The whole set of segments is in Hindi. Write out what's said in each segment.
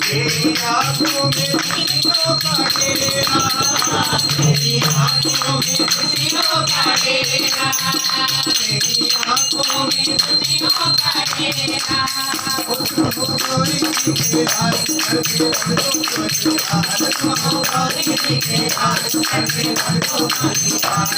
तेरी आँखों में खुशियों का डेरा, तेरी आँखों में खुशियों का डेरा, तेरी आँखों में खुशियों का डेरा। गौरी जी के हाथ करके भक्तों को निहार, गौरी जी के हाथ करके भक्तों को निहार,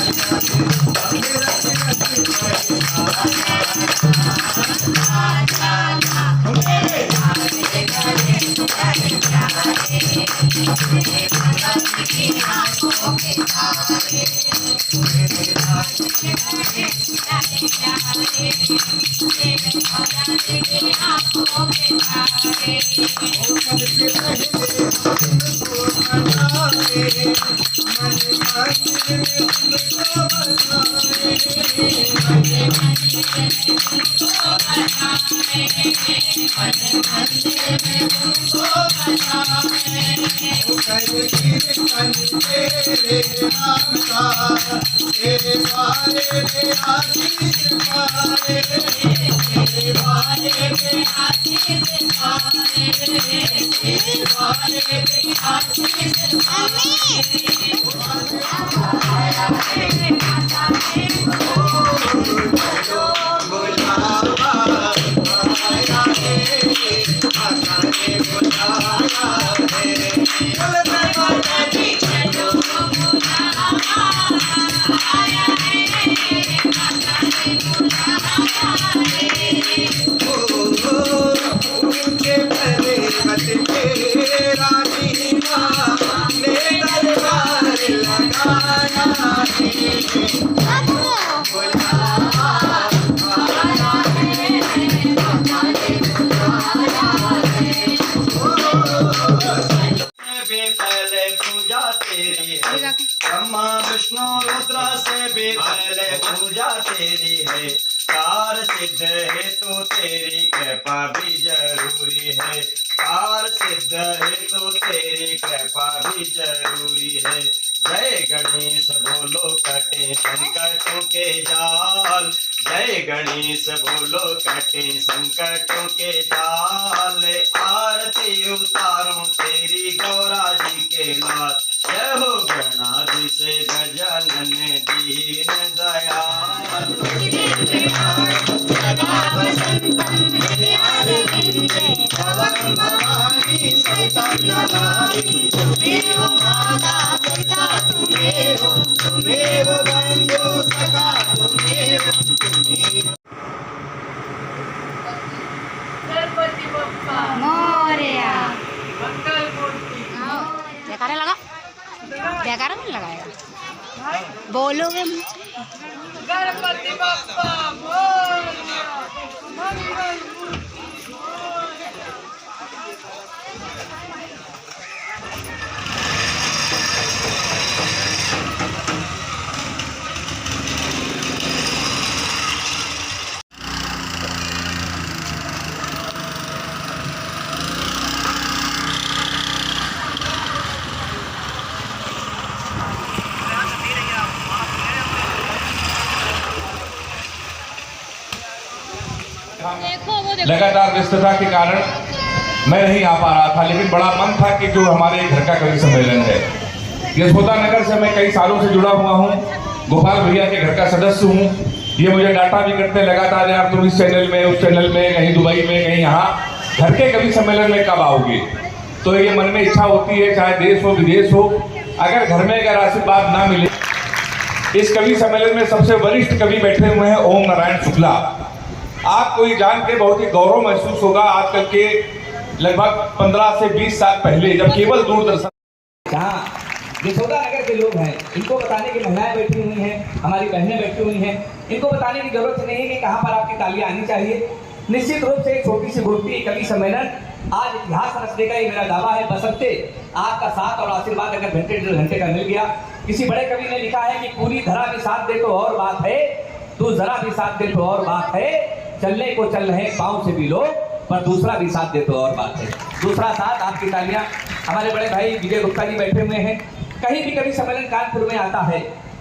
मेरा ब्रह्मा विष्णु रुद्र से भी पहले पूजा तेरी है, कार सिद्ध हेतु तेरी कृपा भी जरूरी है, कार सिद्ध हेतु तेरी कृपा भी जरूरी है। जय गणेश बोलो कटे संकटों के जाल, जय गणेश बोलो कटे संकटों के जाल, आरती उतारो तेरी गौरा जी के लाल, जय हो गणाधीश गजानन दीन दयाल। सदा वसंतम हृदयारविंदे भवं भवानी सततनारी, तुमेव माता पिता तुमेव, तुमेव बंधु सखा तुमेव, तुमेव। गणपति बप्पा मोरया। मंगल मूर्ति। जयकारा लगा, जयकारा नहीं लगाएगा, बोलोगे गणपति बप्पा मोरया, मंगल मूर्ति मोरया। लगातार व्यस्तता के कारण मैं नहीं आ पा रहा था, लेकिन बड़ा मन था कि जो हमारे घर का कवि सम्मेलन है, यशोदा नगर से मैं कई सालों से जुड़ा हुआ हूँ, गोपाल भैया के घर का सदस्य हूँ। ये मुझे डांटा भी करते लगातार, यार तुम इस चैनल में उस चैनल में, कहीं दुबई में कहीं यहाँ, घर के कवि सम्मेलन में कब आओगे। तो ये मन में इच्छा होती है, चाहे देश हो विदेश हो, अगर घर में अगर आशीर्वाद ना मिले। इस कवि सम्मेलन में सबसे वरिष्ठ कवि बैठे हुए हैं ओम नारायण शुक्ला। आपको ये जान के बहुत ही गौरव महसूस होगा, आजकल के लगभग 15 से 20 साल पहले जब केवल दूरदर्शन, जहाँ यशोदा नगर के लोग हैं, इनको बताने की महिलाएं बैठी हुई हैं, हमारी बहनें बैठी हुई हैं, इनको बताने की जरूरत नहीं है कि कहाँ पर आपकी तालियां आनी चाहिए। निश्चित रूप से एक छोटी सी गुरुती कवि सम्मेलन आज इतिहास रचने का ये मेरा दावा है। बसंते आपका साथ और आशीर्वाद अगर घंटे डेढ़ घंटे का मिल गया। किसी बड़े कवि ने लिखा है कि पूरी धरा भी साथ दे तो और बात है, तू जरा भी साथ दे तो और बात है, चलने को चल रहे पाँव से भी लोग, पर दूसरा भी साथ दे तो और बात है। दूसरा साथ आपकी तालियां। हमारे बड़े भाई विजय गुप्ता जी बैठे हुए हैं। कहीं भी कभी सम्मेलन कानपुर में आता है,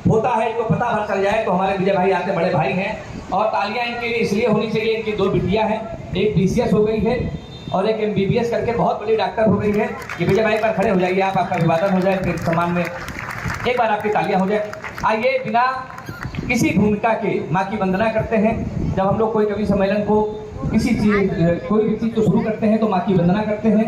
होता है, इनको पता भर चल जाए तो हमारे विजय भाई आते बड़े भाई हैं। और तालियां इनके लिए इसलिए होनी चाहिए, इनकी दो बिटियां हैं, एक PCS हो गई है और एक MBBS करके बहुत बड़ी डॉक्टर हो गई है। ये भैया भाई एक बार खड़े हो जाइए, आप, आपका अभिवादन हो जाए फिर सम्मान में एक बार आपकी तालियां हो जाए। आइए बिना किसी भूमिका के माँ की वंदना करते हैं। जब हम लोग कोई कवि सम्मेलन को किसी चीज कोई भी चीज को शुरू करते हैं तो माँ की वंदना करते हैं।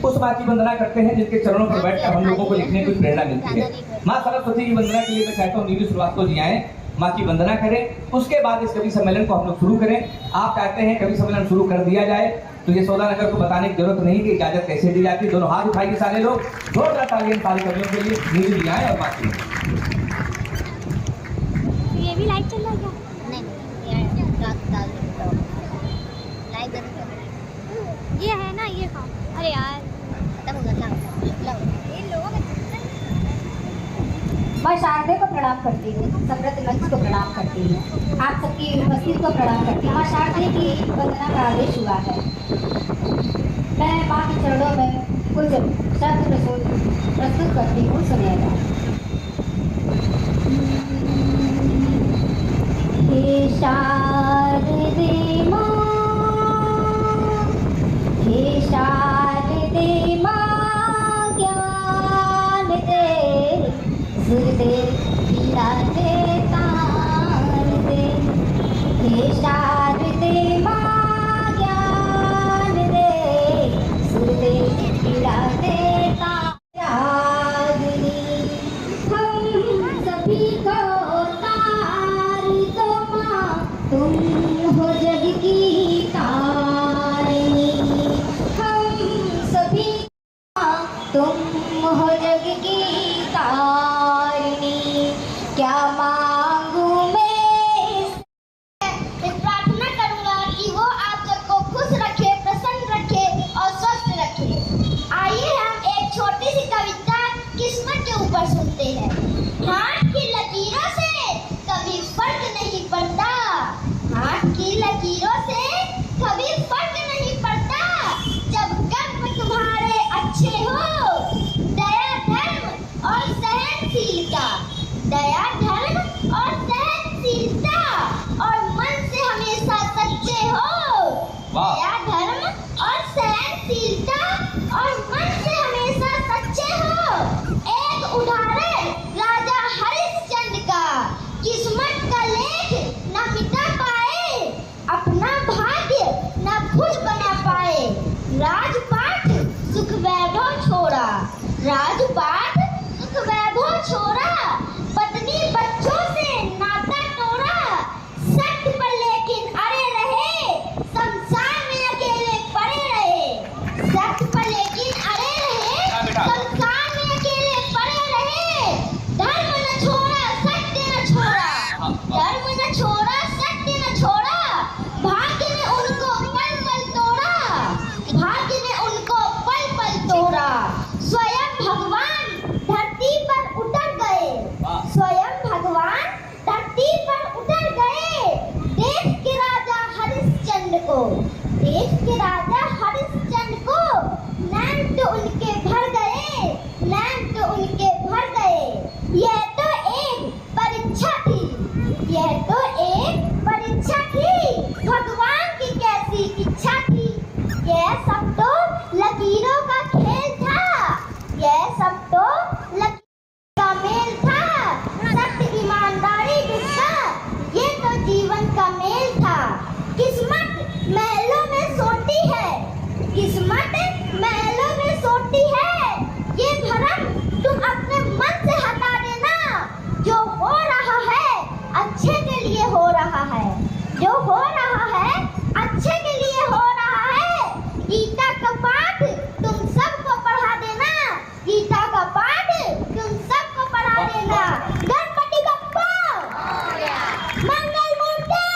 उस माँ की वंदना करते हैं जिनके चरणों पर बैठकर हम लोगों को लिखने की प्रेरणा मिलती है। माँ सरस्वती की वंदना के लिए मैं चाहता हूँ नीलू श्रीवास्तव जी आए, माँ की वंदना करें, उसके बाद इस कवि सम्मेलन को हम लोग शुरू करें। आप चाहते हैं कवि सम्मेलन शुरू कर दिया जाए तो ये सौदानगर को बताने की जरूरत नहीं कि इजाजत कैसे दी जाती है। दोनों हाथ उठाइए सारे लोग, जोरदार तालियां सारे कवियों के लिए। नीलू जी आए और बात करें। ये भी लाइव चल रहा है क्या? ये है ना, ये खाओ। अरे यार मैं शारदे को प्रणाम करती हूँ, समृद्ध मंच को प्रणाम करती हूँ, आप सबकी उपस्थिति को प्रणाम करती हूँ। माँ शारदे की वंदना का आदेश हुआ है। मैं माँ के चरणों में कुछ शब्द प्रस्तुत करती हूँ, सुनिएगा। हे शारदे माँ, हे शारदे माँ, ज्ञान दे, सुर दे, पीड़ा दे, तान दे। हे शारदे माँ, ज्ञान दे, सुर दे, पीड़ा दे, तान रागिनी। हम सभी को तार दो माँ, तुम हो जग की तारिणी। हम सभी तुम हो जग की तारिणी। क्या मांगू मैं, प्रार्थना करूंगा कि वो आप सबको खुश रखे, प्रसन्न रखे और स्वस्थ रखे। आइए हम एक छोटी सी कविता किस्मत के ऊपर सुनते हैं। हाथ की लकीरों से कभी फर्क नहीं पड़ता, हाथ की लकीरों से कभी फर्क नहीं पड़ता। जब कर्म तुम्हारे अच्छे हो, दया धर्म और सहनशीलता, दया धर्म और सहनशीलता और मन से हमेशा सच्चे हो। दया धर्म और सहनशीलता और मन से हमेशा सच्चे हो। एक उदाहरण राजा हरिश्चंद्र का, किस्मत का लेख न मिटा पाए, अपना भाग्य न खुद बना पाए। राजपाट सुख वैभव छोड़ा, राजपाट सुख वैभव छोड़ा, पत्नी बच्चों से नाता तोड़ा। सत्य पर लेकिन अड़े रहे, संसार में अकेले पड़े रहे। सत्य पर लेकिन अड़े रहे, संसार में अकेले पड़े रहे। धर्म न छोड़ा, सत्य न छोड़ा, धर्म न छोड़ा, सत्य न छोड़ा। भाग्य ने उनको पल पल तोड़ा, भाग्य ने उनको पल पल तोड़ा। स्वयं भगवान धरती पर उतर गए, स्वयं भगवान धरती पर उतर गए। देश के राजा हरिश्चंद्र को, देश के राजा हरिश्चंद्र को नैन तो उनके भर गए, नैन तो उनके भर गए। यह तो एक परीक्षा थी, यह तो एक परीक्षा थी, भगवान की कैसी इच्छा थी। यह सब तो लकीरों का खेल था, यह सब तो लकीरों का मेल था। सत्य ईमानदारी विश्वास, ये तो जीवन का मेल था। किस्मत महलों में सोती है, किस्मत महलों में सोती है। ये भरम तुम अपने मन से हटा देना। जो हो रहा है अच्छे के लिए हो रहा है, जो हो रहा है अच्छे के लिए हो रहा है। गीता का पाठ तुम सबको पढ़ा देना, गीता का पाठ तुम सबको पढ़ा देना। गणपति बप्पा मंगल मूर्ति।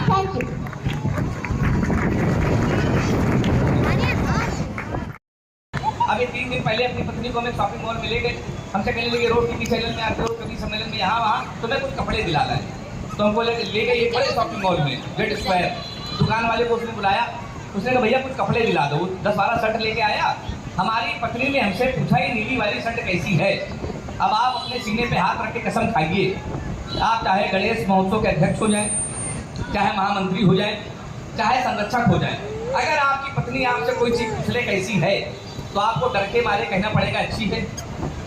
Thank you. अभी 3 दिन पहले अपनी पत्नी को मैं शॉपिंग मॉल में ले गए। हमसे कहने लगे रोज टीवी चैनल में आते हो, कभी सम्मेलन में यहाँ वहाँ, तो मैं कुछ कपड़े दिला लाए। तो हमको ले गए एक बड़े शॉपिंग मॉल में, गेट स्क्वायर। दुकान वाले को उसने बुलाया, उसने कहा भैया कुछ कपड़े दिला दो। 10-12 शर्ट लेके आया। हमारी पत्नी ने हमसे पूछा ये नीली वाली शर्ट कैसी है। अब आप अपने सीने पे हाथ रख के कसम खाइए, आप चाहे गणेश महोत्सव के अध्यक्ष हो जाए, चाहे महामंत्री हो जाए, चाहे संरक्षक हो जाए। अगर आपकी पत्नी आपसे कोई चीज पूछले कैसी है तो आपको डर के मारे कहना पड़ेगा अच्छी है,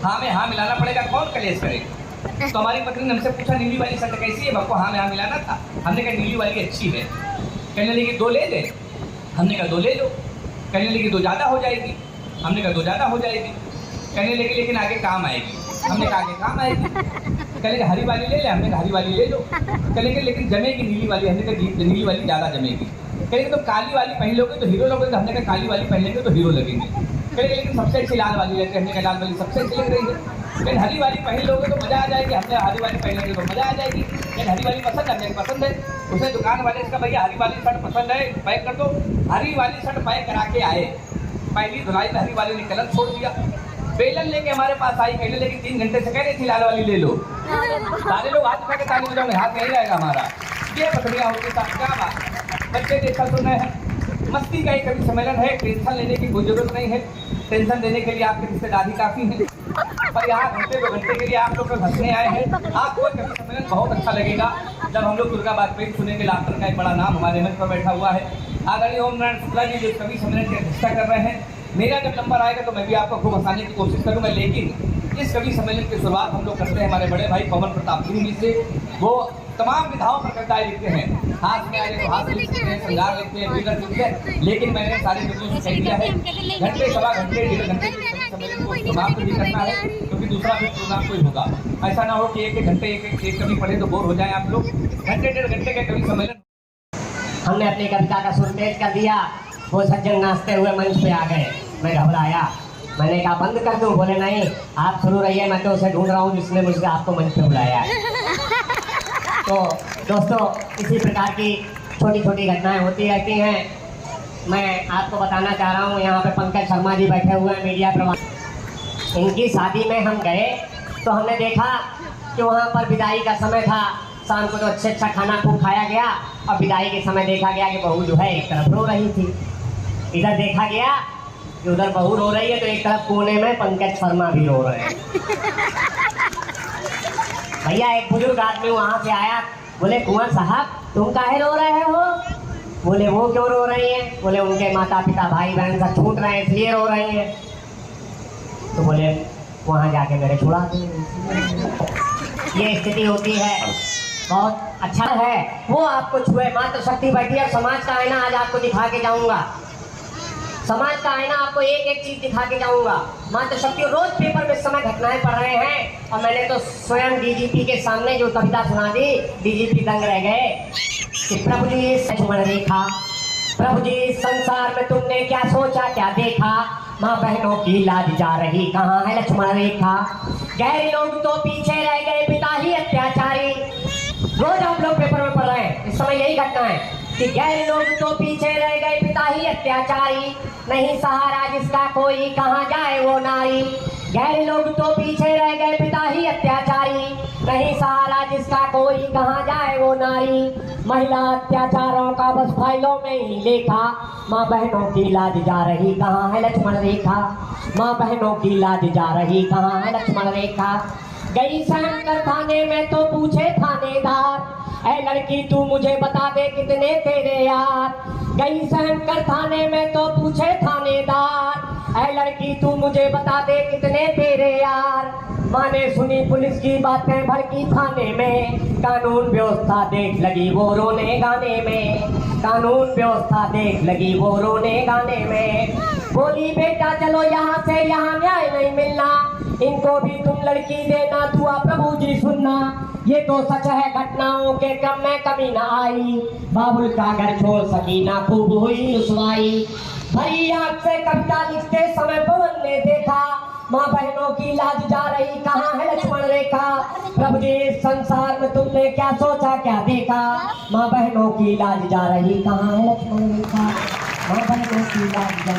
हाँ में हाँ मिलाना पड़ेगा, कौन कलेश करेगा। तो हमारी पत्नी ने हमसे पूछा नीली वाली शर्ट कैसी है, आपको हाँ में हाँ मिलाना था। हमने कहा नीली वाली अच्छी है। कहने लगी 2 ले दे, हमने कहा 2 ले लो। कहने लगी 2 ज़्यादा हो जाएगी, हमने कहा 2 ज़्यादा हो जाएगी। कहने लगी लेकिन आगे काम आएगी, हमने कहा आगे काम आएगी। कहने लगे हरी वाली ले ले, हमने कहा हरी वाली ले लो। कहने लगे लेकिन जमेगी नीली वाली, हमने कहा नीली वाली ज़्यादा जमेगी। कहने लगे तो काली वाली पहन लोगे तो हीरो लोगे, हमने कहा काली वाली पहन लेंगे तो हीरो लगेंगे। कहने लगे लेकिन सबसे अच्छी लाल वाली लगती है, हमने कहा लाल वाली सबसे अच्छी लग रही है। लेकिन हरी वाली पहन लोगे तो मजा आ जाएगी, हमने हरी वाली पहन लेंगे तो मजा आ जाएगी। लेकिन हरी वाली पसंद है, हमने पसंद है। उसे दुकान वाले से कहा भैया हरी वाली शर्ट पसंद है, पैक कर दो। हरी वाली शर्ट पैक करा के आए, पहली धुलाई में हरी वाली ने कलर छोड़ दिया। बेलन लेके हमारे पास आई, कहने लगी 3 घंटे से कह रही थी लाल वाली ले लो। सारे लोग हाथ उठा के ताली बजाओगे, हाथ नहीं रहेगा हमारा। ये पत्नियां होती साथ, क्या बात। बच्चे देखा सुने हैं, मस्ती का एक कवि सम्मेलन है, टेंशन लेने की कोई जरूरत नहीं है। टेंशन देने के लिए आपके रिश्तेदार ही काफी हैं। पर यहाँ घंटे 2 घंटे के लिए आप लोग हंसने आए हैं। आपको कवि सम्मेलन बहुत अच्छा लगेगा जब हम लोग दुर्गा वाजपेयी सुनेंगे। लाफ्टर का एक बड़ा नाम हमारे मंच पर बैठा हुआ है, आदरणीय ओम नारायण शुक्ला जी, जो कवि सम्मेलन की अध्यक्षता कर रहे हैं। मेरा जब नंबर आएगा तो मैं भी आपको खूब हंसाने की कोशिश करूंगा। लेकिन इस कवि सम्मेलन की शुरुआत हम लोग करते हैं हमारे बड़े भाई पवन प्रताप सिंह जी से। वो तमाम विधाओं पर कविताएं लिखते हैं, हाथ में आए तो हाथ लिखते हैं, श्रृंगार लिखते हैं, फिगर लिखते हैं। लेकिन मैंने सारे लोगों से कह दिया है घंटे 1.25 घंटे 1.5 घंटे सम्मेलन को समाप्त भी करना है, क्योंकि दूसरा भी प्रोग्राम कोई होगा। ऐसा ना हो कि 1 घंटे एक कवि पढ़े तो बोर हो जाए आप लोग। घंटे 1.5 घंटे का कवि सम्मेलन। हमने अपनी कविता का सुर तेज कर दिया, वो सज्जन नाचते हुए मंच पे आ गए। मैं घबराया, मैंने कहा बंद कर दूं, बोले नहीं आप शुरू रहिए, मैं तो उसे ढूंढ रहा हूँ जिसने मुझे आपको मंच पे बुलाया। तो दोस्तों, इसी प्रकार की छोटी छोटी घटनाएं होती रहती हैं। मैं आपको बताना चाह रहा हूँ, यहाँ पे पंकज शर्मा जी बैठे हुए हैं, मीडिया प्रभारी। इनकी शादी में हम गए तो हमने देखा कि वहाँ पर विदाई का समय था। शाम को तो अच्छा खाना खूब खाया गया और विदाई के समय देखा गया कि बहू जो है एक तरफ रो रही थी। इधर देखा गया कि उधर बहू रो रही है तो एक तरफ कोने में पंकज शर्मा भी रो रहे हैं। भैया एक बुजुर्ग आदमी वहाँ से आया, बोले कुंवर साहब तुम काहे रो रहे हो? बोले वो क्यों रो रही हैं? बोले उनके माता पिता भाई बहन सब छूट रहे हैं इसलिए रो रही हैं। तो बोले वहाँ जाके मेरे छुड़ा दे। ये स्थिति होती है, बहुत अच्छा है वो आपको छुए। मातृ शक्ति बैठी है, समाज का आईना आज आपको दिखा के जाऊंगा। समाज का आईना आपको एक एक चीज दिखा के जाऊंगा। मातृ शक्ति रोज पेपर में समय घटनाएं पढ़ रहे हैं और मैंने तो स्वयं डीजीपी के सामने जो कविता सुना दी, डीजीपी दंग रह गए कि प्रभु जी लक्ष्मण रेखा, प्रभु जी संसार में तुमने क्या सोचा क्या देखा, माँ बहनों की लाज जा रही कहाँ है लक्ष्मण रेखा। गैर लोग तो पीछे रह गए, पिता ही अत्याचारी। रोज आप लोग पेपर में पढ़ रहे हैं, इस समय यही घटना है कि गैर लोग तो पीछे रह गए, पिता ही अत्याचारी। नहीं सहारा जिसका कोई, कहाँ जाए वो नारी। गैर लोग तो पीछे रह गए, पिता ही अत्याचारी। नहीं सहारा जिसका कोई, कहाँ जाए वो नारी। महिला अत्याचारों का बस फाइलों में ही लेखा, माँ बहनों की लाज जा रही कहाँ है लक्ष्मण रेखा। माँ बहनों की लाज जा रही कहाँ है लक्ष्मण रेखा। गई सहन कर थाने में तो पूछे थानेदार, ऐ लड़की तू मुझे बता दे कितने तेरे यार। गई सहन कर थाने में तो पूछे थानेदार, ऐ लड़की तू मुझे बता दे कितने तेरे यार। माँ ने सुनी पुलिस की बातें भड़की थाने में, कानून व्यवस्था देख लगी वो रोने गाने में। कानून व्यवस्था देख लगी वो रोने गाने में। बोली बेटा चलो यहाँ से, यहाँ न्याय नहीं मिलना, इनको भी तुम लड़की देना, दुआ प्रभु जी सुनना। ये तो सच है घटनाओं के क्रम में कमी न आई, बाबुल का घर छोड़ सकीना खूब हुई रुसवाई। भरी आंख से कविता लिखते समय पवन ने देखा, माँ बहनों की लाज जा रही कहाँ है लक्ष्मण रेखा। प्रभु जी इस संसार में तुमने क्या सोचा क्या देखा, माँ बहनों की लाज जा रही कहाँ है लक्ष्मण रेखा। माँ बहनों की लाज जा।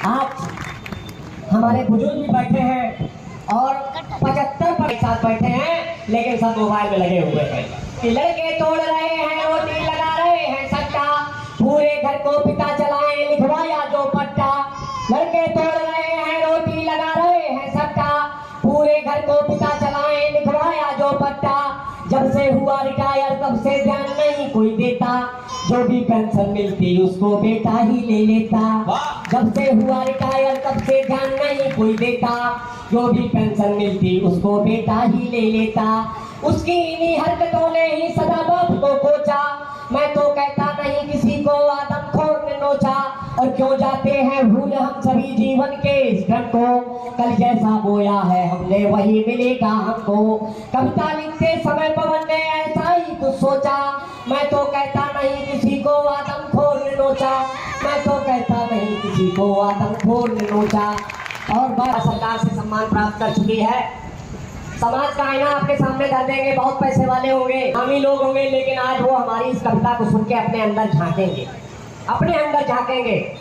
आज हमारे बुजुर्ग भी बैठे हैं और 75 पर एक साथ बैठे हैं, लेकिन सब मोबाइल में लगे हुए हैं कि लड़के तोड़ रहे हैं, रोटी लगा रहे हैं सट्टा, पूरे घर को पिता चलाए लिखवाया जो पट्टा। लड़के तोड़ रहे हैं, रोटी लगा रहे हैं सट्टा, पूरे घर को पिता चलाए लिखवाया जो पट्टा। जब से हुआ रिटायर तब से ध्यान नहीं कोई देता, जो भी पेंशन मिलती उसको बेटा ही ले लेता। जब से हुआ रिटायर तब से ध्यान नहीं कोई देता। जो भी पेंशन मिलती उसको बेटा ही ले लेता। उसकी इन्हीं हरकतों ने ही सदा बाप को कोचा। मैं तो कहता नहीं किसी को आदमखोर ने नोचा। और क्यों जाते हैं भूल हम सभी जीवन के इस क्षण को। कल जैसा बोया है हमने वही मिलेगा हमको। कविता लिखते समय पवन ने ऐसा ही कुछ सोचा। मैं तो कहता नहीं किसी को आदमखोर ने नोचा। मैं तो कहता नहीं किसी को आदमखोर ने नोचा। और बात सरकार से सम्मान प्राप्त कर चुकी है। समाज का आईना आपके सामने कर देंगे। बहुत पैसे वाले होंगे, नामी लोग होंगे, लेकिन आज वो हमारी इस कविता को सुन के अपने अंदर झांकेंगे, अपने अंदर झांकेंगे।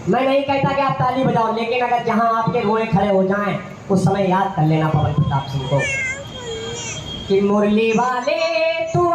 मैं नहीं कहता कि आप ताली बजाओ, लेकिन अगर जहां आपके रोए खड़े हो जाएं उस समय याद कर लेना पवन प्रताप सिंह को कि मुरली वाले तू